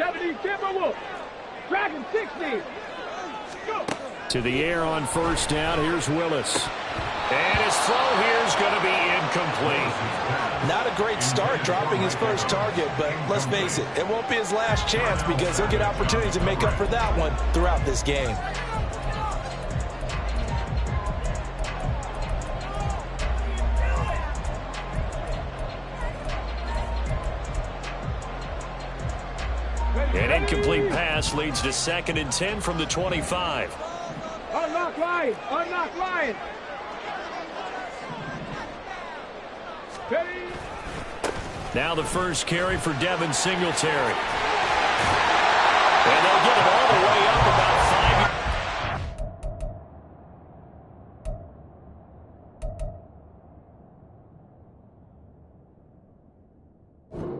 70 Timberwolves. Dragon 60. Go. To the air on first down. Here's Willis. And his throw here is going to be incomplete. Not a great start dropping his first target, but let's face it, it won't be his last chance because he'll get opportunities to make up for that one throughout this game. An incomplete pass leads to 2nd and 10 from the 25. Unlock line. Unlock line. Ready. Now the first carry for Devin Singletary. And they'll get it all the way up about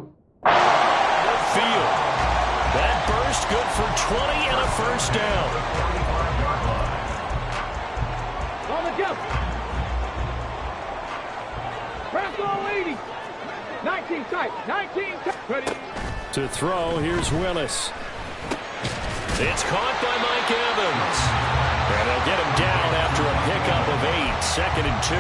5. Field. That burst good for 20 and a first down. On the jump. Press all 80. 19 tight. 19 tight. Ready. To throw, here's Willis. It's caught by Mike Evans. And they'll get him down after a pickup of 8. 2nd and 2.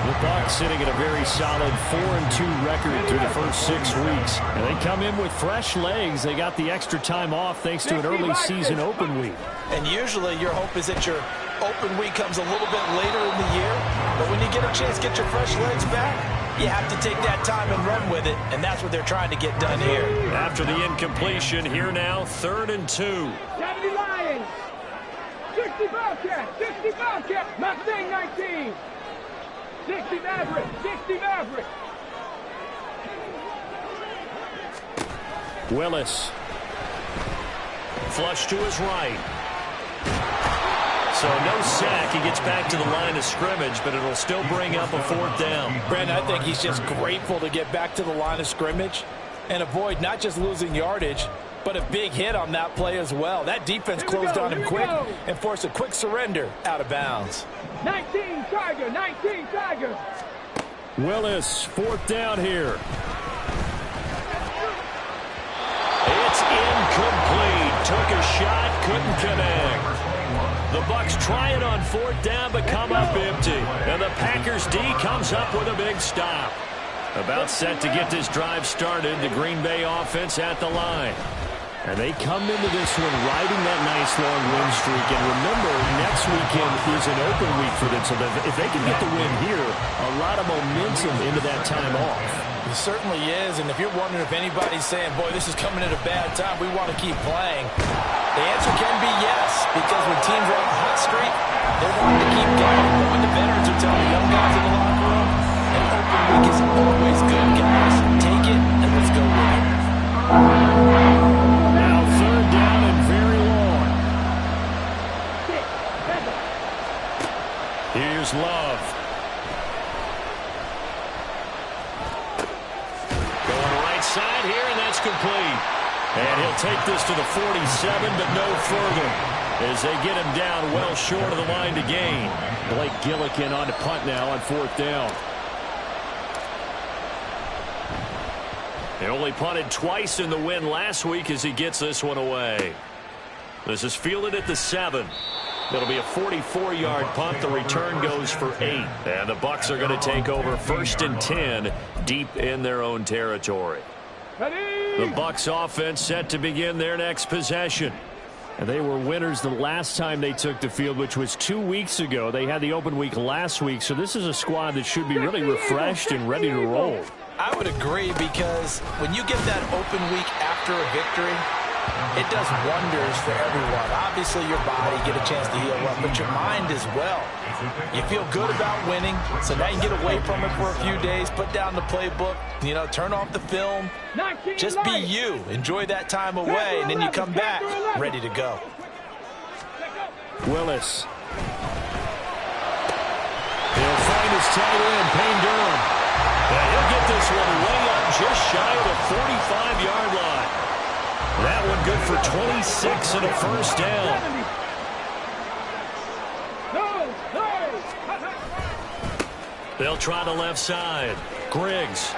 The Bucs sitting at a very solid 4-2 record through the first 6 weeks. And they come in with fresh legs. They got the extra time off thanks to an early season open week. And usually your hope is that your open week comes a little bit later in the year. But when you get a chance to get your fresh legs back, you have to take that time and run with it. And that's what they're trying to get done here. After the incompletion, here now, 3rd and 2. 70 Lions. 60 Bobcats. 60 Bobcats. Mustang 19. 60 Maverick. 60 Maverick. Willis. Flush to his right. So no sack. He gets back to the line of scrimmage, but it'll still bring up a 4th down. Brandon, I think he's just grateful to get back to the line of scrimmage and avoid not just losing yardage, but a big hit on that play as well. That defense closed on him quick and forced a quick surrender out of bounds. 19 Tiger. 19 Tiger. Willis, 4th down here. It's incomplete. Took a shot, couldn't connect. The Bucs try it on 4th down, but come up empty. And the Packers D comes up with a big stop. About set to get this drive started, the Green Bay offense at the line. And they come into this one riding that nice long win streak. And remember, next weekend is an open week for them. So if they can get the win here, a lot of momentum into that time off. It certainly is. And if you're wondering if anybody's saying, boy, this is coming at a bad time, we want to keep playing, the answer can be yes. Because when teams are on a hot streak, they're wanting to keep going. But when the veterans are telling the young guys in the locker room, an open week is always good, guys. Take it and let's go with it. Now 3rd down and very long. Here's Love. Going right side here, and that's complete. And he'll take this to the 47, but no further, as they get him down well short of the line to gain. Blake Gillikin on to punt now on 4th down. He only punted twice in the win last week as he gets this one away. This is fielded at the 7. It'll be a 44-yard punt. The return goes for 8. And the Bucs are going to take over 1st and 10 deep in their own territory. The Bucs offense set to begin their next possession. And they were winners the last time they took the field, which was 2 weeks ago. They had the open week last week, so this is a squad that should be really refreshed and ready to roll. I would agree, because when you get that open week after a victory, it does wonders for everyone. Obviously, your body get a chance to heal up, but your mind as well. You feel good about winning, so now you get away from it for a few days, put down the playbook, turn off the film. Just be you. Enjoy that time away, and then you come back ready to go. Willis. He'll find his tight end, Payne Durham. And he'll get this one way up just shy of the 45-yard line. That one good for 26 and a first down. They'll try the left side. Griggs.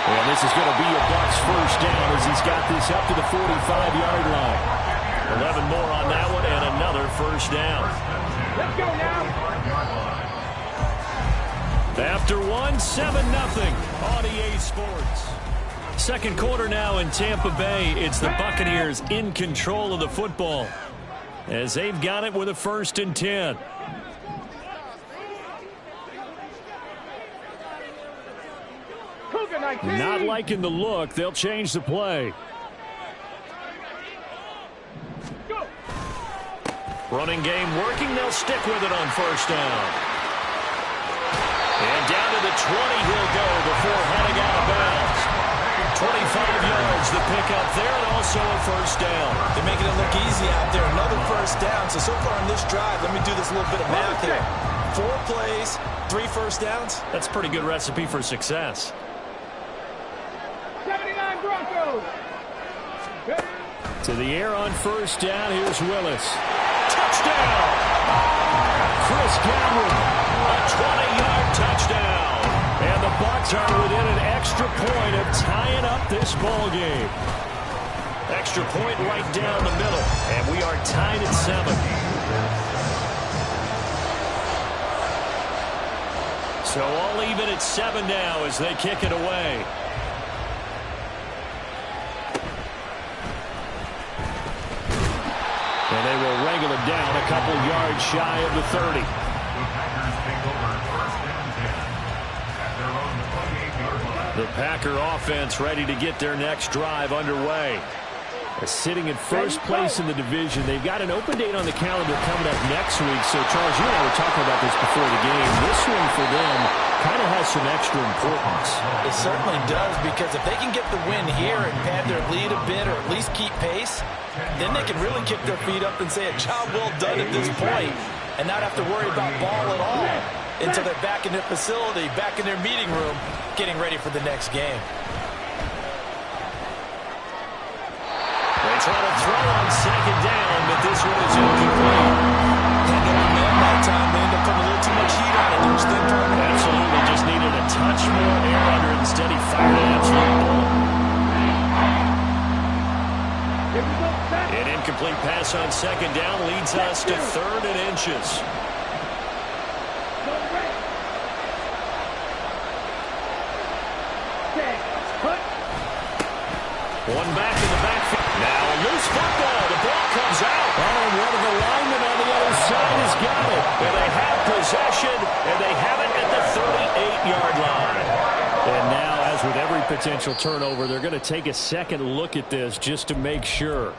And this is going to be a Bucs first down as he's got this up to the 45-yard line. 11 more on that one and another first down. Let's go now. After one, 7-0 on EA Sports. Second quarter now in Tampa Bay. It's the Buccaneers in control of the football as they've got it with a 1st and 10. Not liking the look. They'll change the play. Go. Running game working. They'll stick with it on first down. And down to the 20 he'll go before heading out of bounds. 25 yards the pickup there, and also a first down. They're making it look easy out there. Another first down. So far on this drive, let me do this little bit of math here. 4 plays, 3 first downs. That's a pretty good recipe for success. 79 Broncos. To the air on first down. Here's Willis. Touchdown! Chris Godwin. A 20-yard touchdown. And the Bucs are within an extra point of tying up this ball game. Extra point right down the middle. And we are tied at 7. So all even at 7 now as they kick it away. And they will wrangle it down a couple yards shy of the 30. The Packer offense ready to get their next drive underway. Sitting in first place in the division. They've got an open date on the calendar coming up next week. So, Charles, you and I were talking about this before the game. This one for them kind of has some extra importance. It certainly does, because if they can get the win here and pad their lead a bit or at least keep pace, then they can really kick their feet up and say a job well done at this point and not have to worry about ball at all until they're back in their facility, back in their meeting room, getting ready for the next game. They try to throw on second down, but this one is incomplete. Can't get on man that time. They end up putting a little too much heat on it. Absolutely, just needed a touch more air under it. Instead, he fired an absolute bullet. An incomplete pass on second down leads us to 3rd and inches. One back in the backfield. Now a loose football. The ball comes out. Oh, and one of the linemen on the other side has got it. And they have possession, and they have it at the 38-yard line. And now, as with every potential turnover, they're going to take a second look at this just to make sure.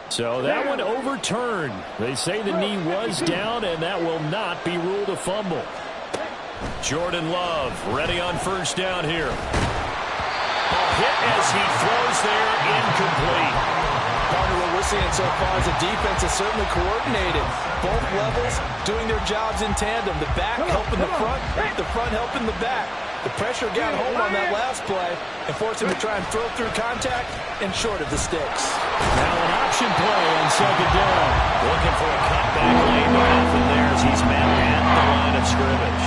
So that one overturned. They say the knee was down, and that will not be ruled a fumble. Jordan Love ready on first down here. A hit as he throws there, incomplete. Partner, what we're seeing so far is the defense is certainly coordinated. Both levels doing their jobs in tandem. The back helping the front helping the back. The pressure got home on that last play and forced him to try and throw through contact and short of the sticks. Now an option play on second down. Looking for a cutback lane, but nothing there as he's met at the line of scrimmage.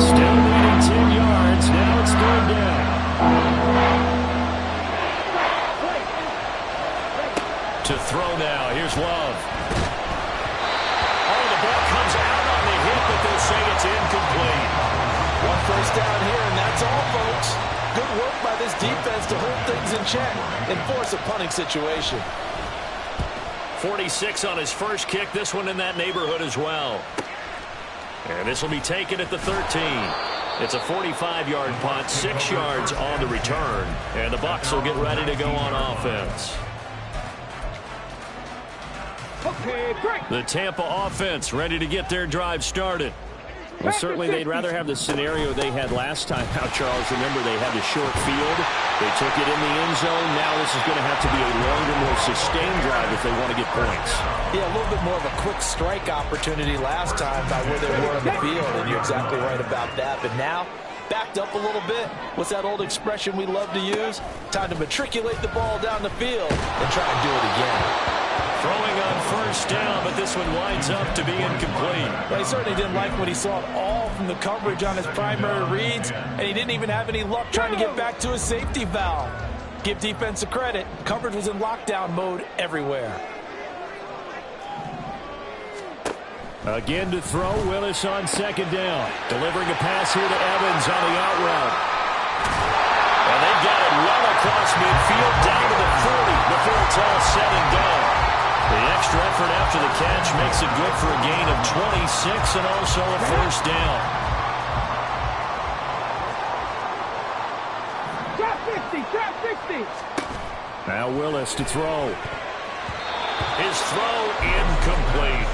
Still leading 10 yards. Now it's 3rd down. To throw now. Here's Love. Oh, the ball comes out on the hit, but they'll say it's incomplete. One first down here, and that's all, folks. Good work by this defense to hold things in check and force a punting situation. 46 on his first kick. This one in that neighborhood as well. And this will be taken at the 13. It's a 45-yard punt, 6 yards on the return. And the Bucs will get ready to go on offense. Okay, great. The Tampa offense ready to get their drive started. Well, certainly they'd rather have the scenario they had last time out, Charles. Remember, they had the short field. They took it in the end zone. Now this is going to have to be a longer, more sustained drive if they want to get points. Yeah, a little bit more of a quick strike opportunity last time by where they were on the field, and you're exactly right about that. But now, backed up a little bit. What's that old expression we love to use? Time to matriculate the ball down the field and try and do it again. Throwing on first down, but this one winds up to be incomplete. Well, he certainly didn't like what he saw at all from the coverage on his primary reads, and he didn't even have any luck trying to get back to his safety valve. Give defense a credit. Coverage was in lockdown mode everywhere. Again to throw, Willis on second down. Delivering a pass here to Evans on the out route. And they've got it well across midfield down to the 40 before it's all said and done. The extra effort after the catch makes it good for a gain of 26 and also a first down. Trap 60. Now Willis to throw. His throw incomplete.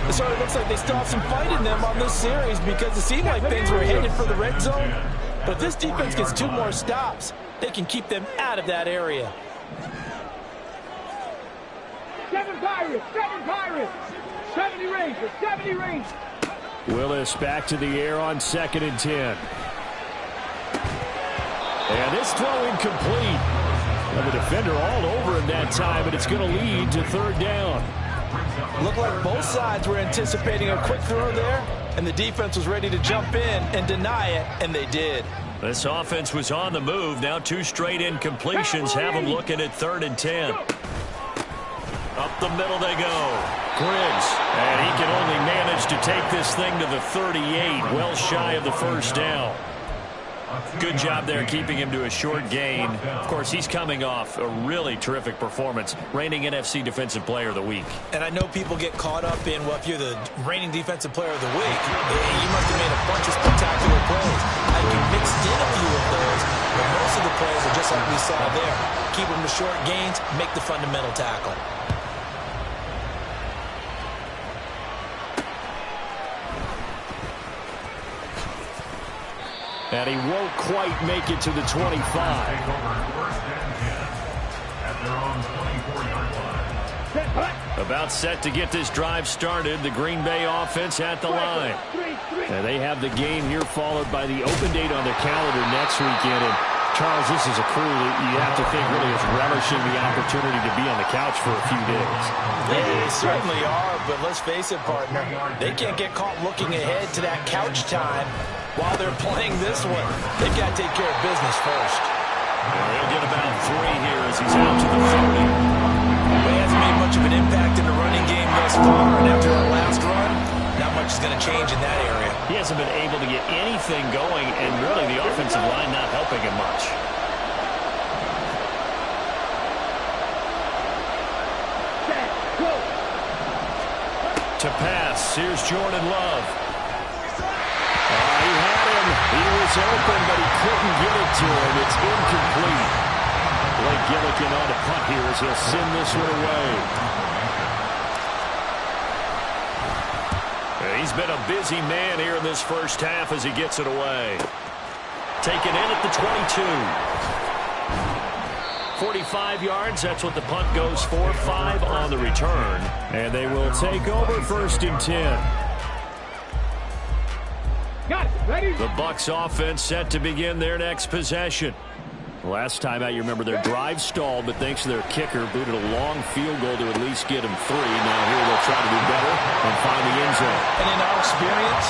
It sort of looks like they still have some fight in them on this series because it seemed like things were headed for the red zone. But if this defense gets 2 more stops, they can keep them out of that area. 7 Pirates. 70 range. Willis back to the air on 2nd and 10. And this throw incomplete. And the defender all over him that time, but it's going to lead to 3rd down. Looked like both sides were anticipating a quick throw there, and the defense was ready to jump in and deny it, and they did. This offense was on the move. Now 2 straight incompletions have them looking at 3rd and 10. Up the middle they go. Griggs. And he can only manage to take this thing to the 38, well shy of the first down. Good job there keeping him to a short gain. Of course, he's coming off a really terrific performance, reigning NFC Defensive Player of the Week. And I know people get caught up in, well, if you're the reigning Defensive Player of the Week, you must have made a bunch of spectacular plays. I can mix in a few of those, but most of the plays are just like we saw there. Keep them to short gains, make the fundamental tackle. And he won't quite make it to the 25. About set to get this drive started. The Green Bay offense at the line. And they have the game here followed by the open date on their calendar next weekend. And Charles, this is a crew that you have to think really is relishing the opportunity to be on the couch for a few days. They certainly are, but let's face it, partner. They can't get caught looking ahead to that couch time while they're playing this one. They've got to take care of business first. He'll get about 3 here as he's out to the 30. But he hasn't made much of an impact in the running game thus far, and after that last run, not much is going to change in that area. He hasn't been able to get anything going, and really the offensive line not helping him much. To pass, here's Jordan Love. He had him. He was open, but he couldn't get it to him. It's incomplete. Blake Gillikin on the punt here as he'll send this one away. He's been a busy man here in this first half as he gets it away. Taken in at the 22. 45 yards, that's what the punt goes for. 5 on the return. And they will take over 1st and 10. Got it. Ready? The Bucs offense set to begin their next possession. Last time out, you remember their drive stalled, but thanks to their kicker, booted a long field goal to at least get him 3. Now here they'll try to do better and find the end zone. And in our experience,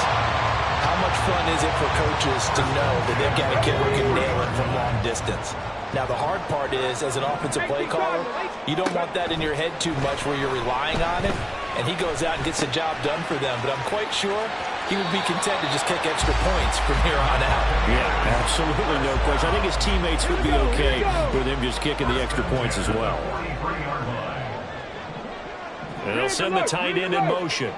how much fun is it for coaches to know that they've got a kid who can nail it from long distance? Now, the hard part is, as an offensive play caller, you don't want that in your head too much where you're relying on it, and he goes out and gets the job done for them. But I'm quite sure he would be content to just kick extra points from here on out. Yeah, absolutely no question. I think his teammates would be okay with him just kicking the extra points as well. And they'll send the tight end in motion.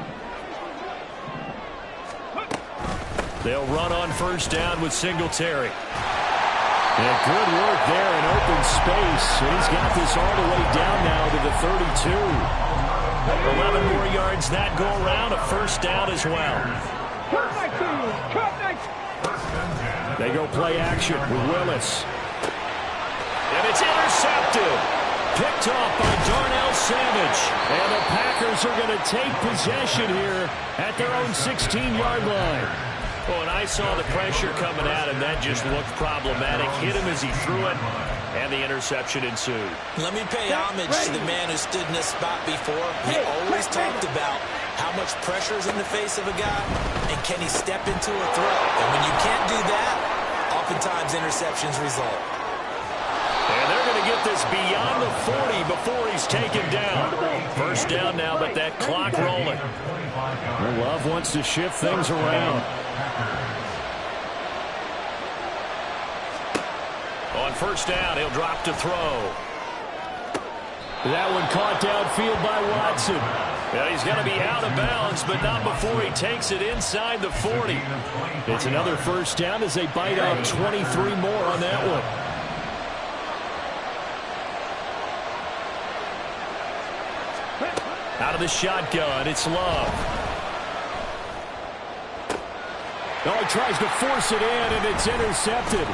They'll run on first down with Singletary. And good work there in open space. And he's got this all the way down now to the 32. 11 more yards that go around. A first down as well. They go play action with Willis. And it's intercepted. Picked off by Darnell Savage. And the Packers are going to take possession here at their own 16-yard line. Well, and I saw the pressure coming at him. That just looked problematic. Hit him as he threw it. And the interception ensued. Let me pay homage to the man who stood in this spot before. He always talked about how much pressure is in the face of a guy, and can he step into a throw. And when you can't do that, oftentimes interceptions result. And they're going to get this beyond the 40 before he's taken down. First down now, but that clock rolling. Love wants to shift things around. On first down, he'll drop to throw. That one caught downfield by Watson. Yeah, he's going to be out of bounds, but not before he takes it inside the 40. It's another first down as they bite off 23 more on that one. Out of the shotgun, it's Love. Oh, he tries to force it in, and it's intercepted.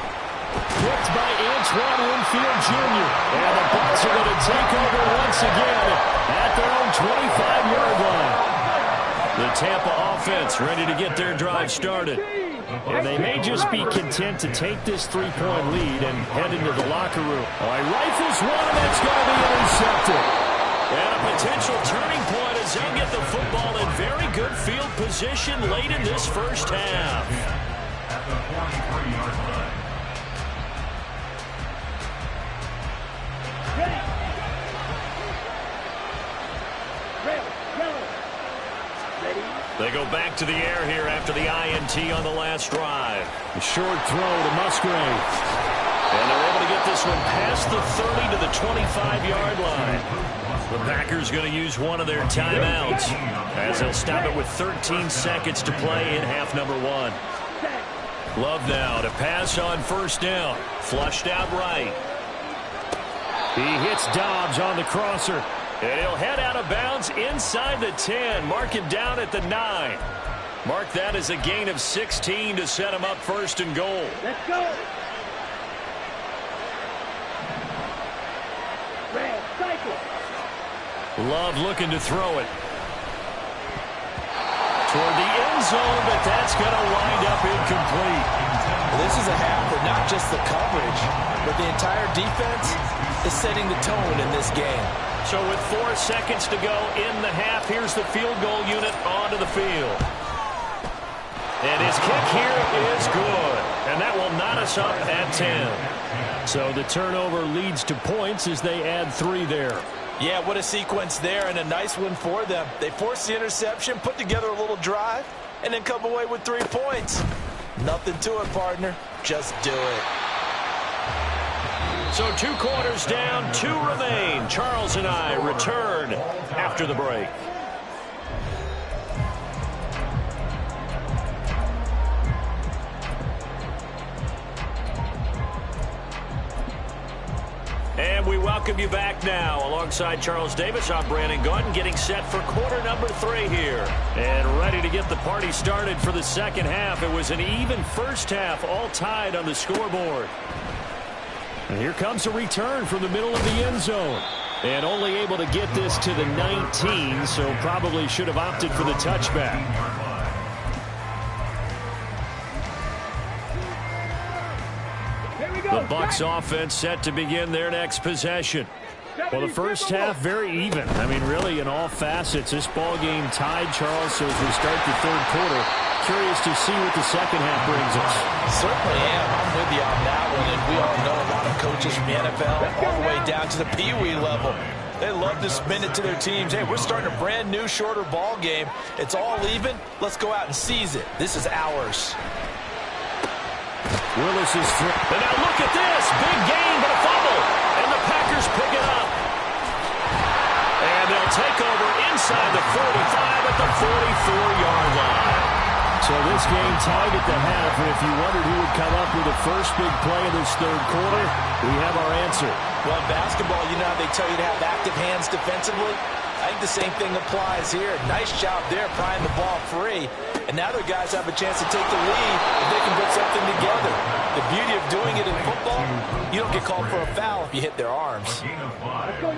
Picked by Antoine Winfield Jr. And the Bucs are going to take over once again at their own 25-yard line. The Tampa offense ready to get their drive started. And they may just be content to take this three-point lead and head into the locker room. Oh, he rifles one, and that's going to be intercepted. And a potential turning point as they'll get the football in very good field position late in this first half. At the 43-yard line. They go back to the air here after the INT on the last drive. A short throw to Musgrave. And they're able to get this one past the 30 to the 25-yard line. The Packers going to use one of their timeouts as they'll stop it with 13 seconds to play in half number one. Love now to pass on first down. Flushed out right. He hits Dobbs on the crosser. And he'll head out of bounds inside the 10. Mark him down at the 9. Mark that as a gain of 16 to set him up first and goal. Let's go. Red, cycle. Love looking to throw it. Toward the end zone, but that's going to wind up incomplete. This is a half where not just the coverage, but the entire defense is setting the tone in this game. So with 4 seconds to go in the half, here's the field goal unit onto the field. And his kick here is good. And that will knot us up at 10. So the turnover leads to points as they add 3 there. Yeah, what a sequence there, and a nice one for them. They force the interception, put together a little drive, and then come away with 3 points. Nothing to it, partner. Just do it. So 2 quarters down, 2 remain. Charles and I return after the break. And we welcome you back now. Alongside Charles Davis, I'm Brandon Gaudin, getting set for quarter number 3 here. And ready to get the party started for the second half. It was an even first half, all tied on the scoreboard. And here comes a return from the middle of the end zone. And only able to get this to the 19, so probably should have opted for the touchback. The Bucs offense set to begin their next possession. Well, the first half, very even. I mean, really, in all facets, this ball game tied, Charles, so as we start the third quarter, curious to see what the second half brings us. Certainly am. I'm with you on that one, and we all know a lot of coaches from the NFL all the way down to the Pee-wee level. They love to spin it to their teams. Hey, we're starting a brand new, shorter ball game. It's all even. Let's go out and seize it. This is ours. Willis is through. And now look at this. Big gain, but a fumble. And the Packers pick it up. And they'll take over inside the 45 at the 44-yard line. So this game tied at the half, and if you wondered who would come up with the first big play of this third quarter, we have our answer. Well, in basketball, you know how they tell you to have active hands defensively? I think the same thing applies here. Nice job there, prying the ball free. And now their guys have a chance to take the lead if they can put something together. The beauty of doing it in football, you don't get called for a foul if you hit their arms.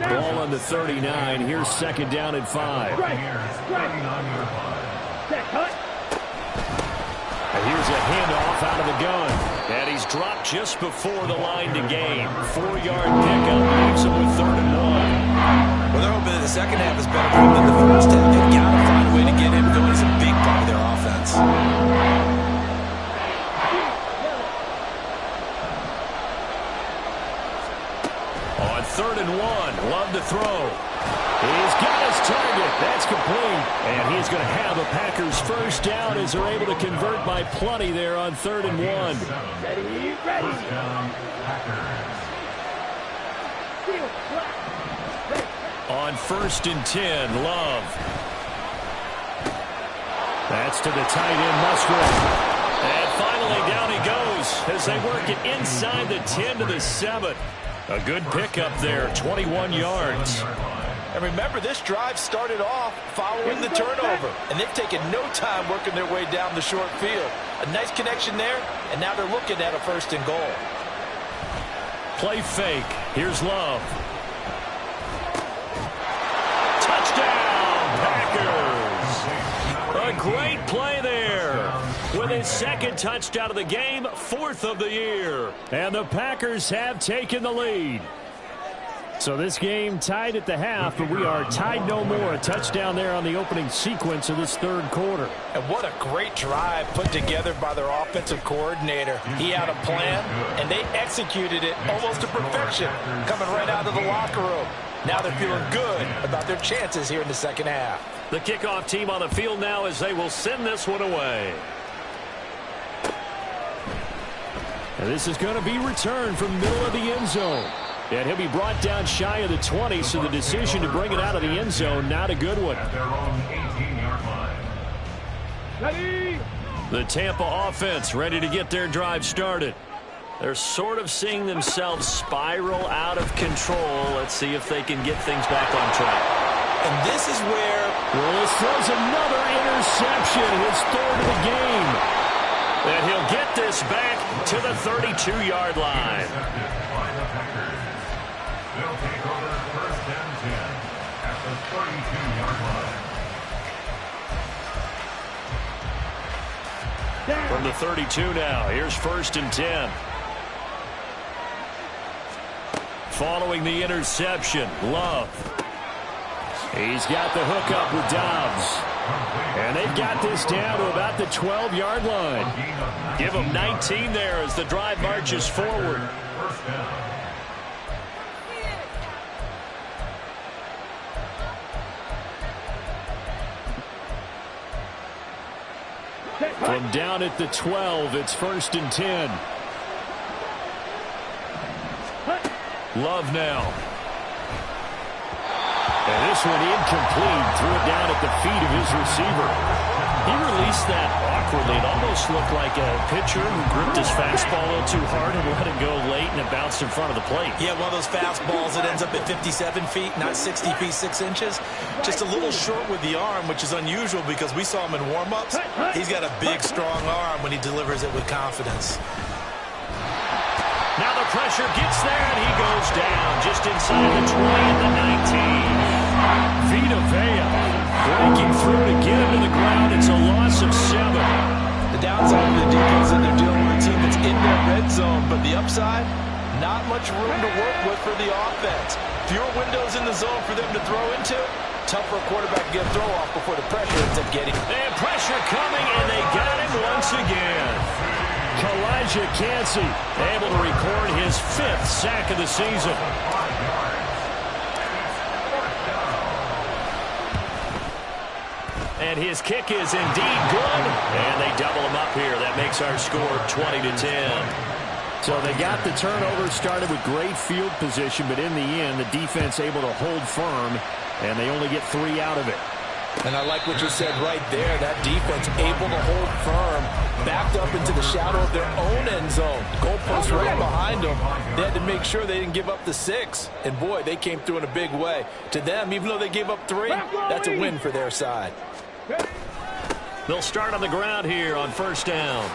Ball on the 39. Here's second down and 5. Set, cut. And here's a handoff out of the gun. And he's dropped just before the line to gain. 4-yard pickup leaves him with 3rd and 1. Well, they're hoping that the second half is better for him than the first half. They've got to find a way to get him going. He's a big part of their offense. On 3rd and 1, Love to throw. He's got his target. That's complete. And he's going to have a Packers first down as they're able to convert by plenty there on 3rd and 1. Ready, ready. On 1st and 10, Love. That's to the tight end, Musgrave. And finally down he goes as they work it inside the 10 to the 7. A good pickup there, 21 yards. And remember, this drive started off following the turnover. And they've taken no time working their way down the short field. A nice connection there, and now they're looking at a 1st and goal. Play fake. Here's Love. Touchdown, Packers. A great play there. With his 2nd touchdown of the game, 4th of the year. And the Packers have taken the lead. So this game tied at the half, but we are tied no more. A touchdown there on the opening sequence of this 3rd quarter. And what a great drive put together by their offensive coordinator. He had a plan, and they executed it almost to perfection, coming right out of the locker room. Now they're feeling good about their chances here in the second half. The kickoff team on the field now as they will send this one away. And this is going to be returned from middle of the end zone. And he'll be brought down shy of the 20, so the decision to bring it out of the end zone, not a good one. Ready. The Tampa offense ready to get their drive started. They're sort of seeing themselves spiral out of control. Let's see if they can get things back on track. And this is where Willis throws another interception, his 3rd of the game. And he'll get this back to the 32-yard line. They'll take over 1st and 10 at the 32-yard line. From the 32 now, here's 1st and 10. Following the interception, Love. He's got the hook up with Dobbs. And they've got this down to about the 12-yard line. Give them 19 there as the drive marches forward. First down. From down at the 12, it's 1st and 10. Love now. And this one incomplete. Threw it down at the feet of his receiver. He released that awkwardly. It almost looked like a pitcher who gripped his fastball a little too hard and let it go late, and it bounced in front of the plate. Yeah, one of those fastballs that ends up at 57 feet, not 60 feet, 6 inches. Just a little short with the arm, which is unusual because we saw him in warm-ups. He's got a big, strong arm when he delivers it with confidence. Now the pressure gets there, and he goes down just inside the 20 and the 19. Vita Vea breaking through to get him to the ground. It's a loss of 7. The downside of the defense is that they're dealing with a team that's in their red zone, but the upside, not much room to work with for the offense. Fewer windows in the zone for them to throw into. Tough for a quarterback to get a throw off before the pressure ends up getting. And pressure coming, and they got him once again. Kalijah Kancey able to record his 5th sack of the season. And his kick is indeed good. And they double him up here. That makes our score 20-10. So they got the turnover started with great field position, but in the end, the defense able to hold firm, and they only get 3 out of it. And I like what you said right there. That defense able to hold firm, backed up into the shadow of their own end zone. Goalpost right behind them. They had to make sure they didn't give up the 6. And, boy, they came through in a big way. To them, even though they gave up 3, that's a win for their side. They'll start on the ground here on 1st down.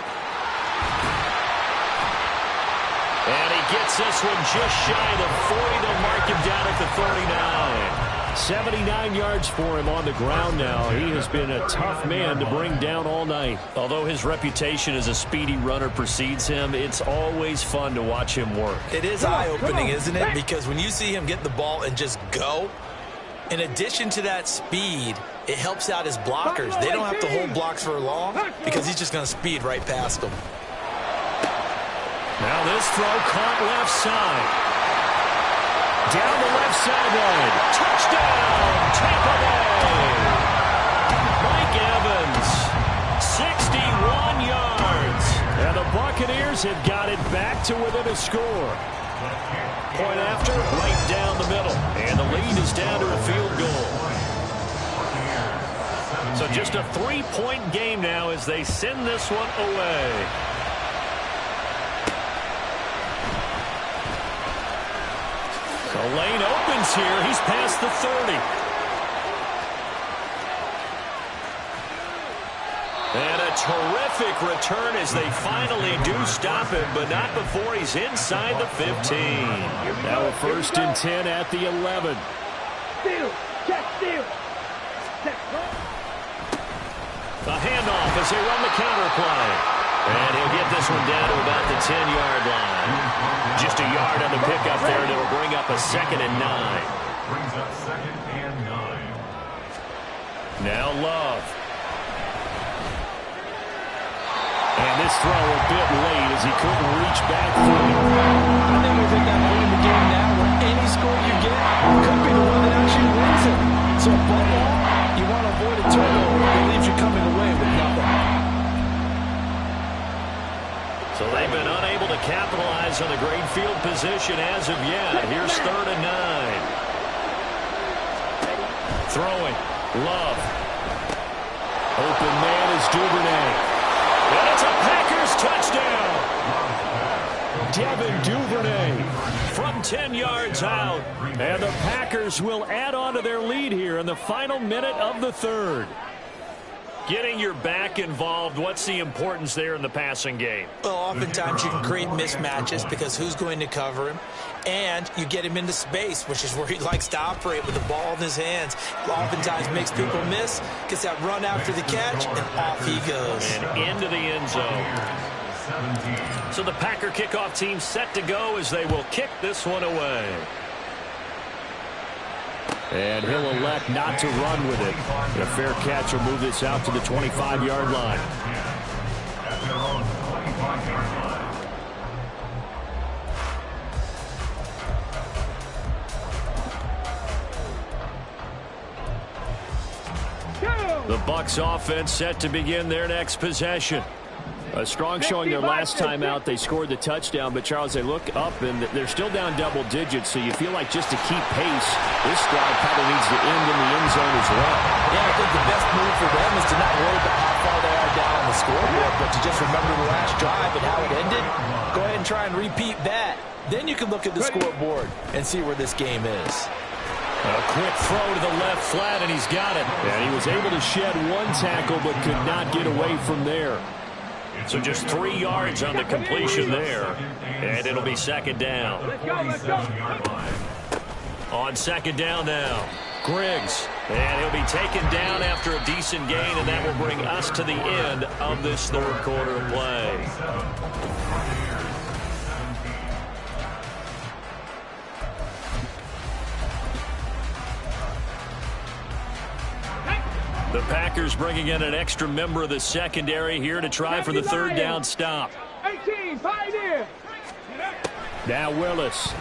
And he gets this one just shy of the 40. They'll mark him down at the 39. 79 yards for him on the ground now. He has been a tough man to bring down all night. Although his reputation as a speedy runner precedes him, it's always fun to watch him work. It is eye-opening, isn't it? Because when you see him get the ball and just go, in addition to that speed, it helps out his blockers. They don't have to hold blocks for long because he's just going to speed right past them. Now this throw caught left side. Down the left sideline. Touchdown, Tampa Bay. Mike Evans, 61 yards. And the Buccaneers have got it back to within a score. Point after, right down the middle. And the lead is down to a field goal. So just a 3-point game now as they send this one away. The lane opens here. He's past the 30. And a terrific return as they finally do stop him, but not before he's inside the 15. Now a 1st and 10 at the 11. Steal. Check steal. Check. A handoff as they run the counter play. And he'll get this one down to about the 10-yard line. Just a yard on the pickup there, and it'll bring up a 2nd and 9. Brings up 2nd and 9. Now Love. And this throw a bit late as he couldn't reach back through. I think we're at that point in the game now where any score you get could be the one that actually wins it. So above all, you want to avoid a turnover that leaves you coming away with nothing. So they've been unable to capitalize on the great field position as of yet. Here's 3rd and 9. Throwing. Love. Open man is Duvernay. And it's a Packers touchdown. Devin Duvernay from 10 yards out. And the Packers will add on to their lead here in the final minute of the 3rd. Getting your back involved, what's the importance there in the passing game? Well, oftentimes you can create mismatches because who's going to cover him? And you get him into space, which is where he likes to operate with the ball in his hands. Oftentimes makes people miss, gets that run after the catch, and off he goes. And into the end zone. So the Packer kickoff team set to go as they will kick this one away. And he'll elect not to run with it. And a fair catch will move this out to the 25-yard line. The Bucs offense set to begin their next possession. A strong showing their last time out. They scored the touchdown, but Charles, they look up and they're still down double digits, so you feel like just to keep pace, this drive probably needs to end in the end zone as well. Yeah, I think the best move for them is to not worry about how far they are down on the scoreboard, but to just remember the last drive and how it ended. Go ahead and try and repeat that. Then you can look at the scoreboard and see where this game is. A quick throw to the left flat, and he's got it. And he was able to shed one tackle, but could not get away from there. So just 3 yards on the completion there. And it'll be 2nd down. Let's go. On 2nd down now, Griggs. And he'll be taken down after a decent gain, and that will bring us to the end of this 3rd quarter of play. The Packers bringing in an extra member of the secondary here to try for the 3rd down stop. 18, Pioneer. Now Willis.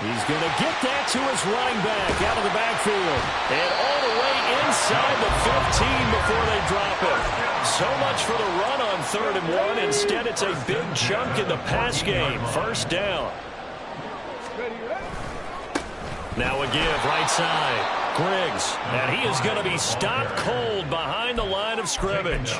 He's going to get that to his running back out of the backfield. And all the way inside the 15 before they drop it. So much for the run on 3rd and 1. Instead, it's a big chunk in the pass game. 1st down. Now a give right side. Griggs, and he is going to be stopped cold behind the line of scrimmage.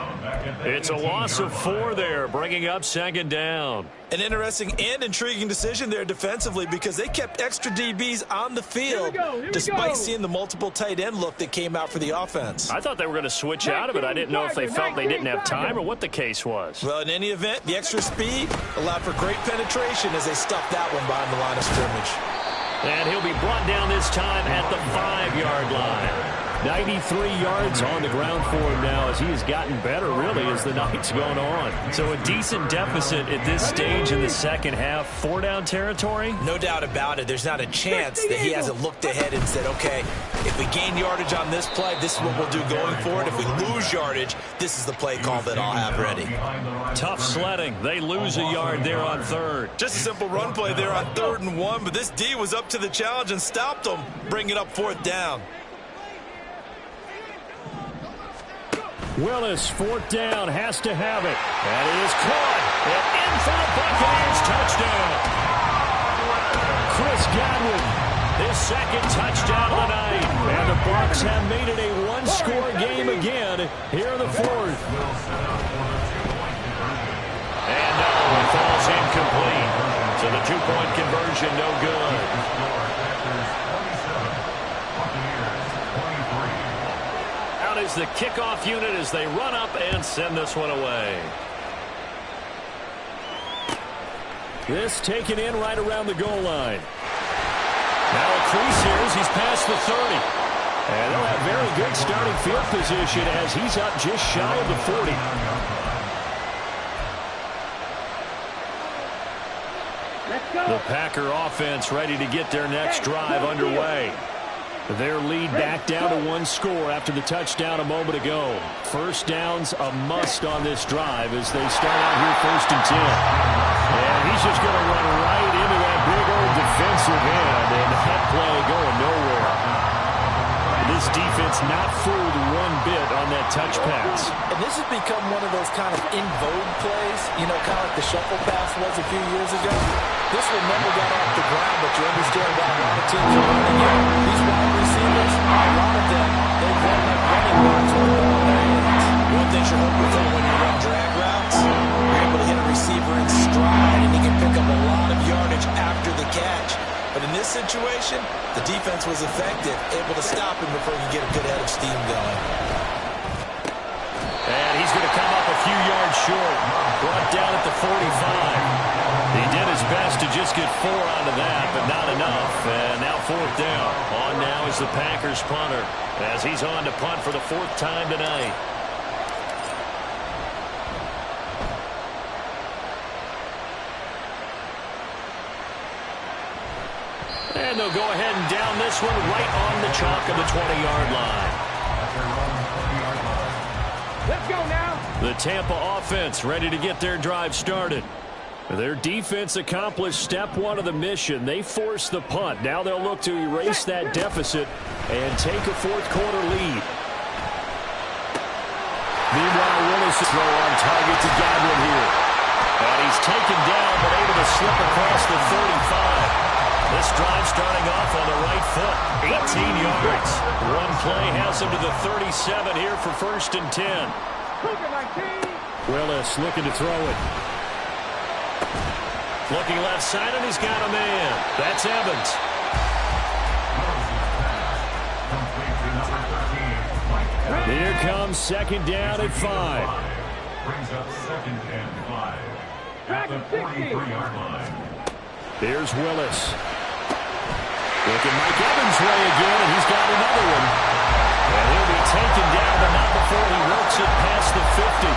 It's a loss of 4 there, bringing up 2nd down. An interesting and intriguing decision there defensively because they kept extra DBs on the field despite seeing the multiple tight end look that came out for the offense. I thought they were going to switch out of it. I didn't know if they felt they didn't have time or what the case was. Well, in any event, the extra speed allowed for great penetration as they stuffed that one behind the line of scrimmage. And he'll be brought down this time at the 5-yard line. 93 yards on the ground for him now as he has gotten better, really, as the night's gone on. So a decent deficit at this stage in the second half. 4-down territory? No doubt about it. There's not a chance that he hasn't looked ahead and said, okay, if we gain yardage on this play, this is what we'll do going forward. If we lose yardage, this is the play call that I'll have ready. Tough sledding. They lose a yard there on third. Just a simple run play there on 3rd and 1, but this D was up to the challenge and stopped them, bringing up 4th down. Willis, 4th down, has to have it. And it is caught. And in for the Buccaneers, touchdown. Chris Godwin, his 2nd touchdown of the night. And the Bucs have made it a 1-score game again here in the 4th. And no, it falls incomplete. So the 2-point conversion, no good. Is the kickoff unit as they run up and send this one away. This taken in right around the goal line. Now a crease here as he's past the 30. And they'll have very good starting field position as he's up just shy of the 40. Let's go. The Packer offense ready to get their next drive underway. Their lead back down to 1 score after the touchdown a moment ago. First down's a must on this drive as they start out here 1st and 10. And he's just going to run right into that big old defensive end, and that play going nowhere. This defense not fooled one bit on that touch pass. And this has become one of those kind of in vogue plays, you know, kind of like the shuffle pass was a few years ago. This one never got off the ground, but you understand why a lot of teams are running it. These wide receivers, a lot of them, they run like running backs with the ball in their hands. One thing you're hoping for when you run drag routes, you're able to hit a receiver in stride, and he can pick up a lot of yardage after the catch. But in this situation, the defense was effective, able to stop him before he could get a good head of steam going. And he's going to come up a few yards short, brought down at the 45. He did his best to just get 4 out of that, but not enough. And now 4th down. On now is the Packers punter as he's on to punt for the 4th time tonight. And they'll go ahead and down this one right on the chalk of the 20-yard line. Let's go now. The Tampa offense ready to get their drive started. Their defense accomplished step 1 of the mission. They forced the punt. Now they'll look to erase that deficit and take a 4th quarter lead. Meanwhile, Willis throw on target to Godwin here. And he's taken down but able to slip across the 35. This drive starting off on the right foot. 18 yards. One play has him to the 37 here for 1st and 10. Willis looking to throw it. Looking left side, and he's got a man. That's Evans. Here comes 2nd down at 5. Brings up 2nd and 5 at the 43-yard line. Here's Willis. Looking Mike Evans' way again, and he's got another one. And he'll be taken down, but not before he works it past the 50.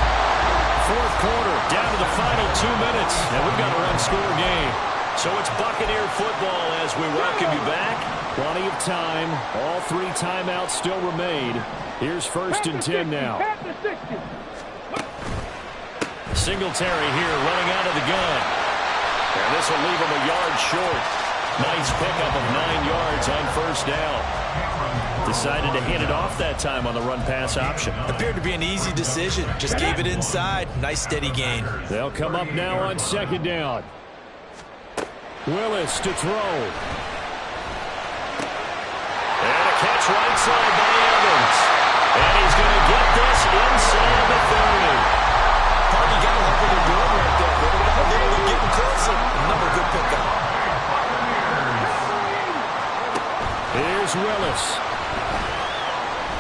4th quarter, down to the final 2 minutes, and we've got a one-score game. So it's Buccaneer football as we welcome you back. Plenty of time. All 3 timeouts still remain. Here's 1st and 10 now. Singletary here running out of the gun. And this will leave him a yard short. Nice pickup of 9 yards on 1st down. Decided to hand it off that time on the run-pass option. Appeared to be an easy decision. Just gave it inside. Nice steady gain. They'll come up now on 2nd down. Willis to throw. And a catch right side by Evans. And he's going to get this inside the 30. Party got to love what they're doing right there. They're getting closer. Another good pickup. Here's Willis.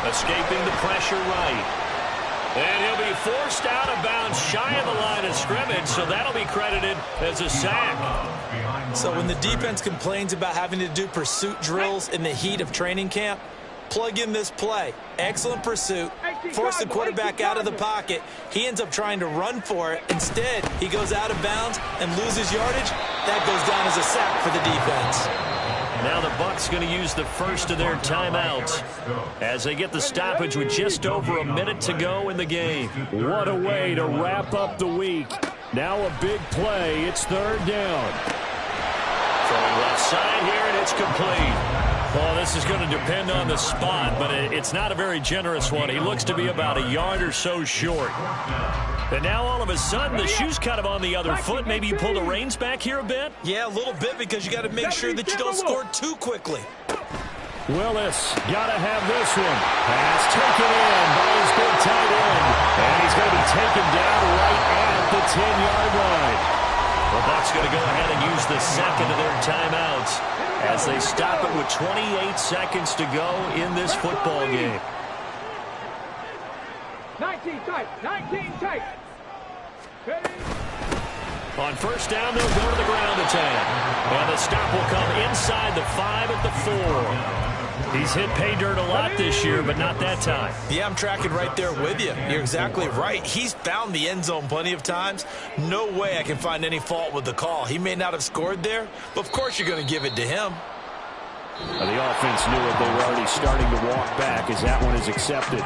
Escaping the pressure right. And he'll be forced out of bounds shy of the line of scrimmage, so that'll be credited as a sack. So when the defense complains about having to do pursuit drills in the heat of training camp, plug in this play. Excellent pursuit. Force the quarterback out of the pocket. He ends up trying to run for it. Instead, he goes out of bounds and loses yardage. That goes down as a sack for the defense. Now the Bucs going to use the first of their timeouts as they get the stoppage with just over a minute to go in the game. What a way to wrap up the week. Now a big play. It's third down. Throwing left side here, and it's complete. Well, this is going to depend on the spot, but it's not a very generous one. He looks to be about a yard or so short. And now all of a sudden, the shoe's kind of on the other foot. Maybe you pull the reins back here a bit? Yeah, a little bit, because you got to make sure that you don't score too quickly. Willis got to have this one. Pass taken in by his big tight end. And he's going to be taken down right at the 10-yard line. The Bucs going to go ahead and use the second of their timeouts as they stop it with 28 seconds to go in this football game. 19 tight. 19 tight. On first down, they'll go to the ground attack. And the stop will come inside the 5 at the 4. He's hit pay dirt a lot this year, but not that time. Yeah, I'm tracking right there with you. You're exactly right. He's found the end zone plenty of times. No way I can find any fault with the call. He may not have scored there, but of course you're going to give it to him. The offense knew it. They were already starting to walk back as that one is accepted.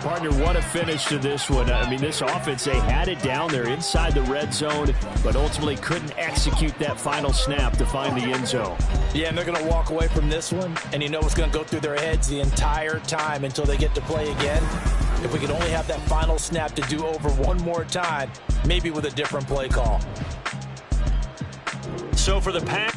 Partner, what a finish to this one. I mean, this offense, they had it down there inside the red zone, but ultimately couldn't execute that final snap to find the end zone. Yeah, and they're going to walk away from this one, and you know what's going to go through their heads the entire time until they get to play again. If we could only have that final snap to do over one more time, maybe with a different play call. So for the Pack.